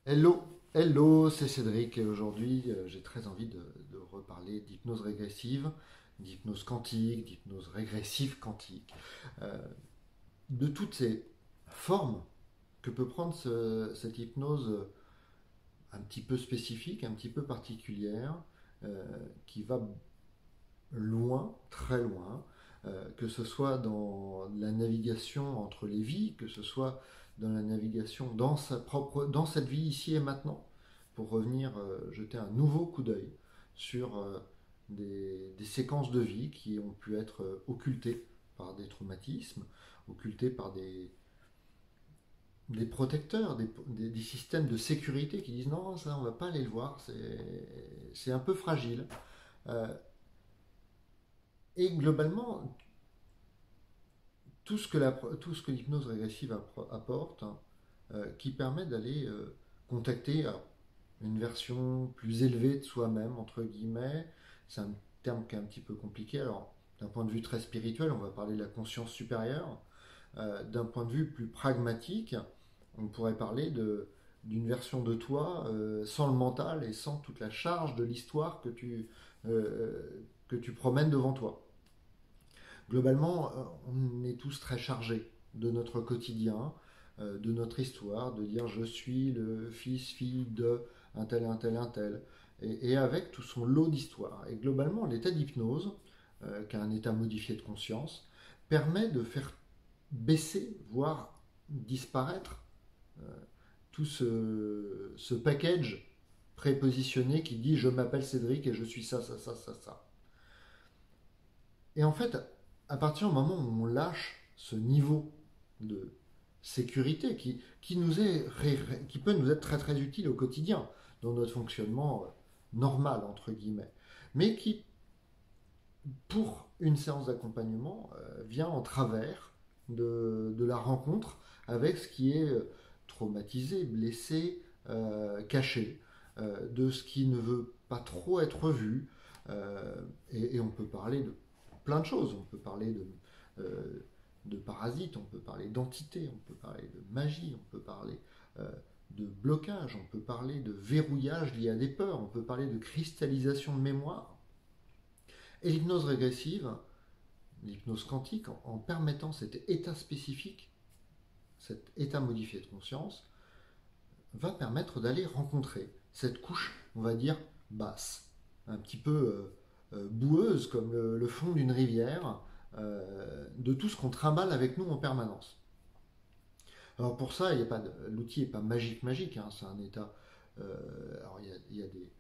Hello, hello, c'est Cédric et aujourd'hui j'ai très envie de reparler d'hypnose régressive, d'hypnose quantique, d'hypnose régressive quantique, euh, de toutes ces formes que peut prendre cette hypnose un petit peu spécifique, un petit peu particulière, euh, qui va loin, très loin, que ce soit dans la navigation entre les vies, que ce soit dans la navigation dans cette vie ici et maintenant, pour revenir jeter un nouveau coup d'œil sur des séquences de vie qui ont pu être occultées par des traumatismes, occultées par des protecteurs, des systèmes de sécurité qui disent non, ça on va pas aller le voir, c'est un peu fragile. Euh, et globalement, tout ce que l'hypnose régressive apporte, qui permet d'aller contacter une version plus élevée de soi-même, entre guillemets. C'est un terme qui est un petit peu compliqué. Alors, d'un point de vue très spirituel, on va parler de la conscience supérieure. D'un point de vue plus pragmatique, on pourrait parler d'une version de toi sans le mental et sans toute la charge de l'histoire que tu promènes devant toi. Globalement, on est tous très chargés de notre quotidien, de notre histoire, de dire je suis le fils, fille de un tel, un tel, un tel, et avec tout son lot d'histoire. Et globalement, l'état d'hypnose, qui est un état modifié de conscience, permet de faire baisser, voire disparaître euh, tout ce package prépositionné qui dit je m'appelle Cédric et je suis ça, ça, ça, ça, ça. Et en fait, à partir du moment où on lâche ce niveau de sécurité qui peut nous être très très utile au quotidien dans notre fonctionnement normal entre guillemets, mais qui pour une séance d'accompagnement vient en travers de la rencontre avec ce qui est traumatisé, blessé, caché, de ce qui ne veut pas trop être vu. Et on peut parler de plein de choses. On peut parler de parasites, on peut parler d'entités, on peut parler de magie, on peut parler euh, de blocage, on peut parler de verrouillage lié à des peurs, on peut parler de cristallisation de mémoire. Et l'hypnose régressive, l'hypnose quantique, en permettant cet état spécifique, cet état modifié de conscience, va permettre d'aller rencontrer cette couche, on va dire, basse, un petit peu boueuse comme le fond d'une rivière, de tout ce qu'on trimballe avec nous en permanence. Alors pour ça, l'outil n'est pas magique magique, hein, c'est un état. Alors il y a des,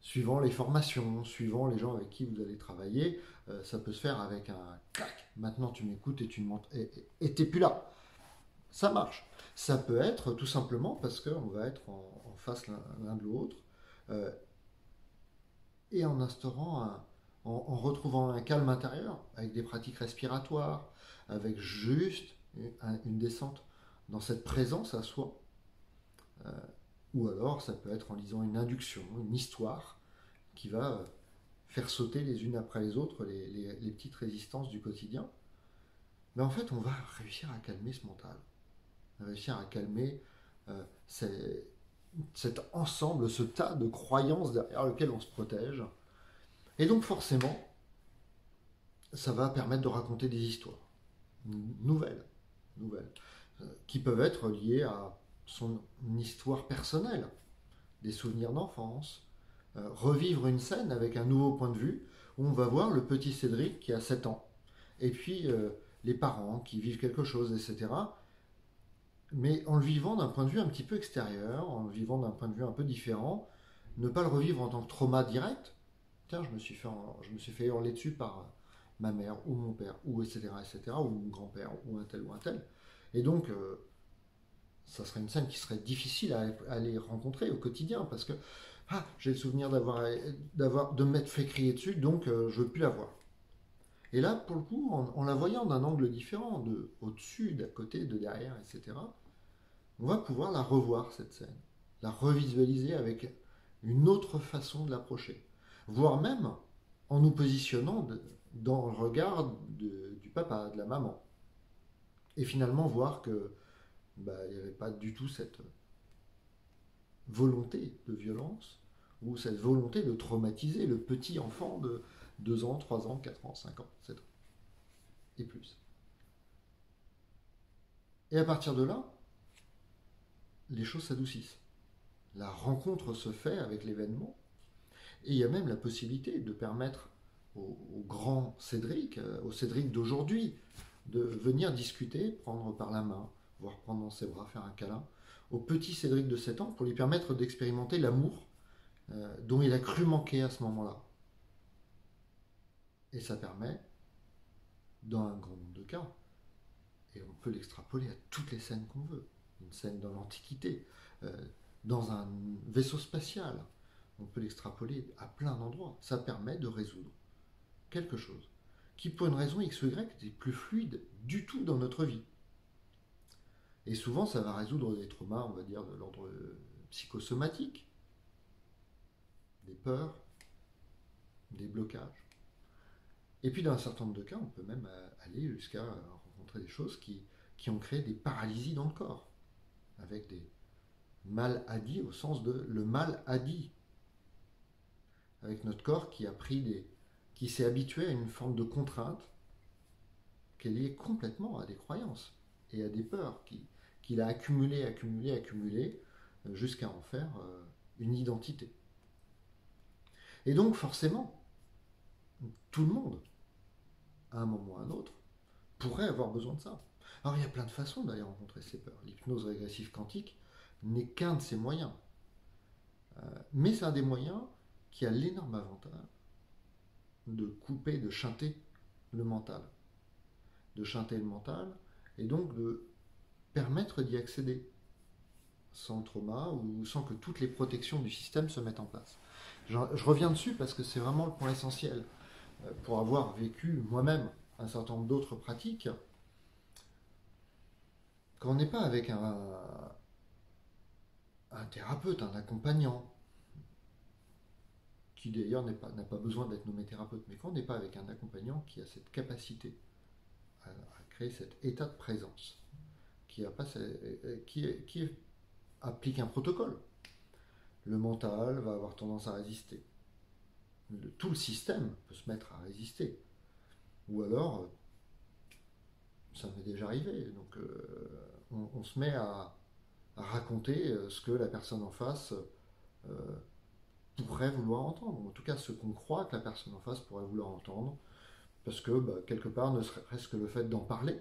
suivant les formations, suivant les gens avec qui vous allez travailler, ça peut se faire avec un clac. Maintenant tu m'écoutes et tu ne m'entends et t'es plus là. Ça marche. Ça peut être tout simplement parce qu'on va être en face l'un de l'autre euh, et en instaurant en retrouvant un calme intérieur avec des pratiques respiratoires, avec juste une descente dans cette présence à soi. Euh, ou alors ça peut être en lisant une induction, une histoire qui va faire sauter les unes après les autres les petites résistances du quotidien. Mais en fait, on va réussir à calmer ce mental, réussir à calmer euh, ces- cet ensemble, ce tas de croyances derrière lequel on se protège. Et donc forcément, ça va permettre de raconter des histoires nouvelles, nouvelles qui peuvent être liées à son histoire personnelle, des souvenirs d'enfance, revivre une scène avec un nouveau point de vue, où on va voir le petit Cédric qui a 7 ans, et puis les parents qui vivent quelque chose, etc. Mais en le vivant d'un point de vue un petit peu extérieur, en le vivant d'un point de vue un peu différent, ne pas le revivre en tant que trauma direct. Tiens, je me suis fait hurler dessus par ma mère ou mon père, ou etc., ou mon grand-père, ou un tel ou un tel. Et donc, ça serait une scène qui serait difficile à aller rencontrer au quotidien, parce que j'ai le souvenir de m'être fait crier dessus, donc je ne veux plus la voir. Et là, pour le coup, en la voyant d'un angle différent, de au-dessus, d'à côté, de derrière, etc., on va pouvoir la revoir, cette scène, la revisualiser avec une autre façon de l'approcher. Voire même en nous positionnant dans le regard du papa, de la maman. Et finalement voir que il n'y avait pas du tout volonté de violence ou cette volonté de traumatiser le petit enfant de 2 ans, 3 ans, 4 ans, 5 ans, 7 ans et plus. Et à partir de là, les choses s'adoucissent. La rencontre se fait avec l'événement et il y a même la possibilité de permettre au grand Cédric, au Cédric d'aujourd'hui, de venir discuter, prendre par la main, voire prendre dans ses bras, faire un câlin, au petit Cédric de 7 ans pour lui permettre d'expérimenter l'amour dont il a cru manquer à ce moment-là. Et ça permet, dans un grand nombre de cas, et on peut l'extrapoler à toutes les scènes qu'on veut, une scène dans l'Antiquité, dans un vaisseau spatial, on peut l'extrapoler à plein d'endroits. Ça permet de résoudre quelque chose qui, pour une raison X ou Y, n'est plus fluide du tout dans notre vie. Et souvent, ça va résoudre des traumas, on va dire, de l'ordre psychosomatique, des peurs, des blocages. Et puis, dans un certain nombre de cas, on peut même aller jusqu'à rencontrer des choses qui ont créé des paralysies dans le corps, avec des mal-adis au sens de le mal-adis, avec notre corps qui s'est habitué à une forme de contrainte qui est liée complètement à des croyances et à des peurs qu'il a accumulées, jusqu'à en faire une identité. Et donc forcément, tout le monde, à un moment ou à un autre, pourrait avoir besoin de ça. Alors il y a plein de façons d'aller rencontrer ces peurs. L'hypnose régressive quantique n'est qu'un de ces moyens. Mais c'est un des moyens qui a l'énorme avantage de couper, de chanter le mental. De chanter le mental et donc de permettre d'y accéder sans trauma ou sans que toutes les protections du système se mettent en place. Je reviens dessus parce que c'est vraiment le point essentiel. Pour avoir vécu moi-même un certain nombre d'autres pratiques, quand on n'est pas avec un thérapeute, un accompagnant, qui d'ailleurs n'a pas besoin d'être nommé thérapeute, mais quand on n'est pas avec un accompagnant qui a cette capacité à créer cet état de présence, qui applique un protocole, le mental va avoir tendance à résister. Tout le système peut se mettre à résister. Ou alors, ça m'est déjà arrivé, donc on se met à raconter ce que la personne en face pourrait vouloir entendre, ou en tout cas ce qu'on croit que la personne en face pourrait vouloir entendre, parce que quelque part, ne serait-ce que le fait d'en parler,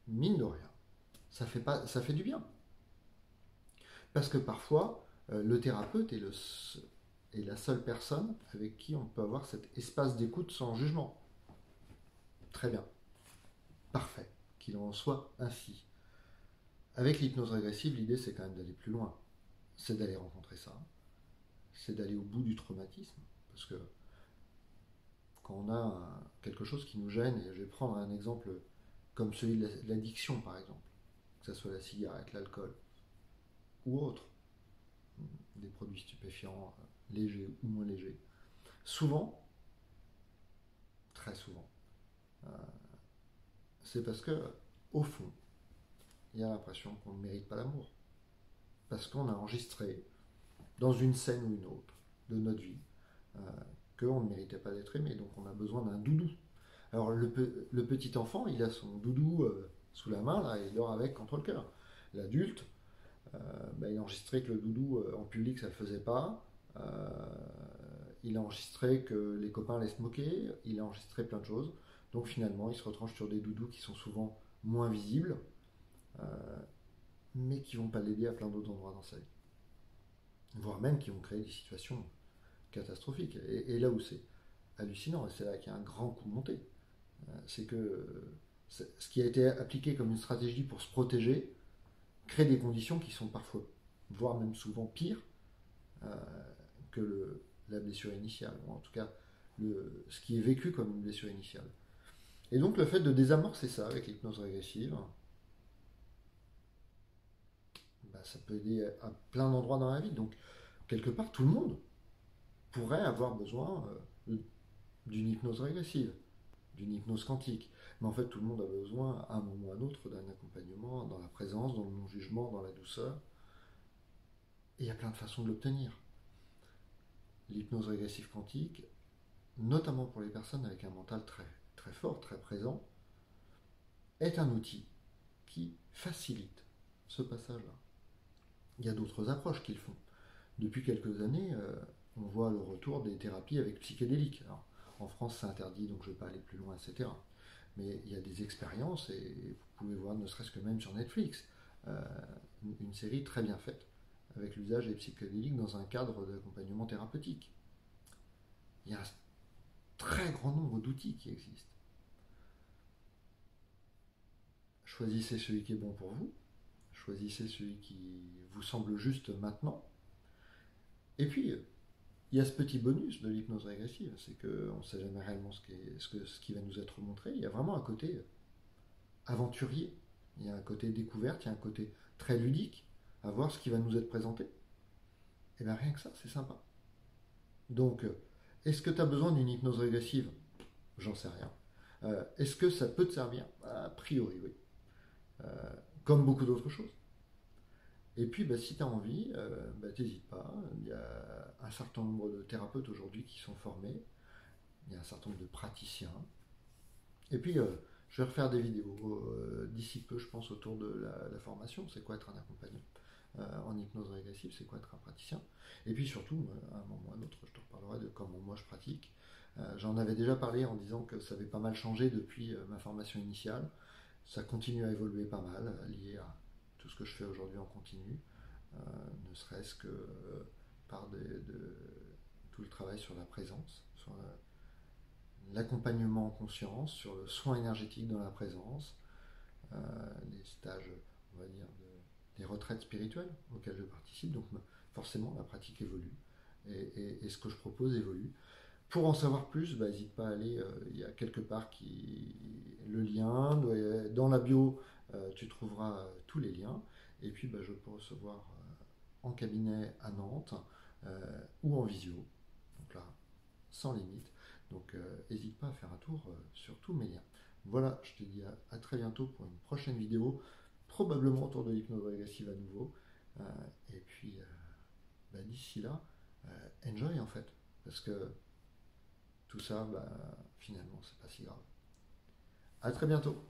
mine de rien, ça fait du bien. Parce que parfois, le thérapeute est la seule personne avec qui on peut avoir cet espace d'écoute sans jugement. Très bien. Parfait. Qu'il en soit ainsi. Avec l'hypnose régressive, l'idée c'est quand même d'aller plus loin. C'est d'aller rencontrer ça. C'est d'aller au bout du traumatisme. Parce que quand on a quelque chose qui nous gêne, et je vais prendre un exemple comme celui de l'addiction par exemple, que ce soit la cigarette, l'alcool ou autre, des produits stupéfiants, légers ou moins légers, souvent, très souvent, c'est parce que, au fond, il y a l'impression qu'on ne mérite pas l'amour. Parce qu'on a enregistré, dans une scène ou une autre de notre vie, qu'on ne méritait pas d'être aimé, donc on a besoin d'un doudou. Alors le petit enfant, il a son doudou sous la main, là, et il dort avec contre le cœur. L'adulte, il a enregistré que le doudou en public, ça ne le faisait pas. Il a enregistré que les copains allaient se moquer. Il a enregistré plein de choses. Donc finalement, il se retranche sur des doudous qui sont souvent moins visibles, mais qui ne vont pas l'aider à plein d'autres endroits dans sa vie. Voire même qui vont créer des situations catastrophiques. Et là où c'est hallucinant, et c'est là qu'il y a un grand coup monté, c'est que ce qui a été appliqué comme une stratégie pour se protéger crée des conditions qui sont parfois, voire même souvent pires que la blessure initiale, ou en tout cas ce qui est vécu comme une blessure initiale. Et donc le fait de désamorcer ça avec l'hypnose régressive, ça peut aider à plein d'endroits dans la vie. Donc quelque part, tout le monde pourrait avoir besoin d'une hypnose régressive, d'une hypnose quantique. Mais en fait, tout le monde a besoin, à un moment ou à un autre, d'un accompagnement dans la présence, dans le non-jugement, dans la douceur. il y a plein de façons de l'obtenir. L'hypnose régressive quantique, notamment pour les personnes avec un mental très, très fort, très présent, est un outil qui facilite ce passage-là. Il y a d'autres approches qui le font. Depuis quelques années, on voit le retour des thérapies avec psychédéliques. Alors, en France, c'est interdit, donc je ne vais pas aller plus loin, etc. Mais il y a des expériences, et vous pouvez voir, ne serait-ce que même sur Netflix, une série très bien faite, avec l'usage des psychédéliques dans un cadre d'accompagnement thérapeutique. Il y a un très grand nombre d'outils qui existent. Choisissez celui qui est bon pour vous, choisissez celui qui vous semble juste maintenant, et puis il y a ce petit bonus de l'hypnose régressive, c'est qu'on ne sait jamais réellement ce qui va nous être montré. Il y a vraiment un côté aventurier, il y a un côté découverte, il y a un côté très ludique à voir ce qui va nous être présenté. Et bien rien que ça, c'est sympa. Donc, est-ce que tu as besoin d'une hypnose régressive? J'en sais rien. Est-ce que ça peut te servir? A priori, oui. Comme beaucoup d'autres choses. Et puis, si tu as envie, n'hésite pas. Il y a un certain nombre de thérapeutes aujourd'hui qui sont formés. Il y a un certain nombre de praticiens. Et puis, je vais refaire des vidéos d'ici peu, je pense, autour de la formation. C'est quoi être un accompagnant en hypnose régressive? C'est quoi être un praticien? Et puis surtout, à un moment ou à un autre, je te reparlerai de comment moi je pratique. J'en avais déjà parlé en disant que ça avait pas mal changé depuis ma formation initiale. Ça continue à évoluer pas mal, lié à tout ce que je fais aujourd'hui en continu, ne serait-ce que par tout le travail sur la présence, sur l'accompagnement en conscience, sur le soin énergétique dans la présence, les stages, on va dire, des retraites spirituelles auxquelles je participe. Donc forcément, la pratique évolue et ce que je propose évolue. Pour en savoir plus, n'hésite pas à aller, il y a quelque part le lien, dans la bio, tu trouveras tous les liens. Et puis je peux recevoir en cabinet à Nantes ou en visio, donc là, sans limite. Donc n'hésite pas à faire un tour sur tous mes liens. Voilà, je te dis à très bientôt pour une prochaine vidéo, probablement autour de l'hypnose régressive à nouveau. Et puis d'ici là, enjoy en fait, parce que tout ça, finalement, c'est pas si grave. À très bientôt.